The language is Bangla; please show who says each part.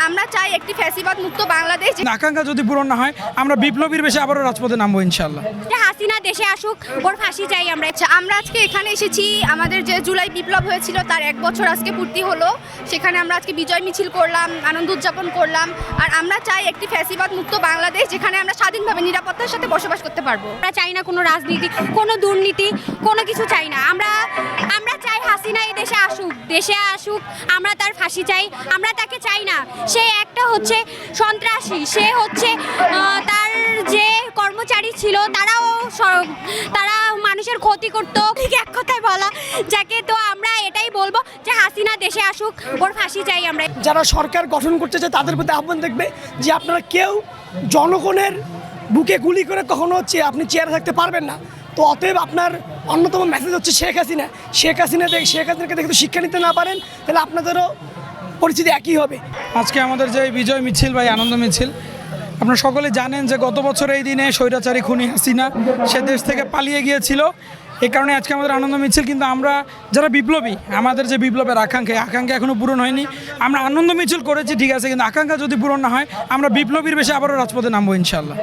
Speaker 1: আমরা চাই একটি ফ্যাসিবাদ মুক্ত বাংলাদেশ।
Speaker 2: আকাঙ্ক্ষা যদি পূরণ না হয় আমরা বিপ্লবীর বেশি আবারও রাজপথে নামবো ইনশাল্লাহ।
Speaker 3: হাসিনা দেশে আসুক, ওর ফাঁসি চাই আমরা।
Speaker 1: আমরা আজকে এখানে এসেছি, আমাদের যে জুলাই বিপ্লব হয়েছিল তার 1 বছর আজকে পূর্তি হলো। সেখানে আমরা আজকে বিজয় মিছিল করলাম, আনন্দ উদযাপন করলাম। আর আমরা চাই একটি ফ্যাসিবাদ মুক্ত বাংলাদেশ, যেখানে আমরা স্বাধীনভাবে নিরাপত্তার সাথে বসবাস করতে পারবো।
Speaker 3: আমরা চাই না কোনো রাজনীতি, কোনো দুর্নীতি, কোনো কিছু চাই না। আমরা চাই হাসিনা এই দেশে আসুক, আমরা তার ফাঁসি চাই। আমরা তাকে চাই না সে একটা হচ্ছে সন্ত্রাসী, সে হচ্ছে তার যে কর্মচারী ছিল তারা মানুষের ক্ষতি করতো। ঠিক এক কথায় বলা যাকে, তো আমরা এটাই বলবো যে হাসিনা দেশে আসুক, ওর ফাঁসি চাই আমরা।
Speaker 4: যারা সরকার গঠন করতে চায় তাদের প্রতি আহ্বান দেখবে যে আপনারা কেউ জনগণের বুকে গুলি করে কখনো আপনি চেয়ারে থাকতে পারবেন না। তো অতএব আপনার অন্যতম মেসেজ হচ্ছে শেখ হাসিনাকে দেখে তো শিক্ষা নিতে না পারেন, তাহলে আপনাদেরও পরিস্থিতি একই হবে।
Speaker 2: আজকে আমাদের যে বিজয় মিছিল বা আনন্দ মিছিল, আপনারা সকলে জানেন যে গত বছর এই দিনে স্বৈরাচারী খুনি হাসিনা সে দেশ থেকে পালিয়ে গিয়েছিল। এই কারণে আজকে আমাদের আনন্দ মিছিল। কিন্তু আমরা যারা বিপ্লবী, আমাদের যে বিপ্লবের আকাঙ্ক্ষা এখনও পূরণ হয়নি। আমরা আনন্দ মিছিল করেছি ঠিক আছে, কিন্তু আকাঙ্ক্ষা যদি পূরণ না হয় আমরা বিপ্লবীর বেশি আবারও রাজপথে নামবো ইনশাল্লাহ।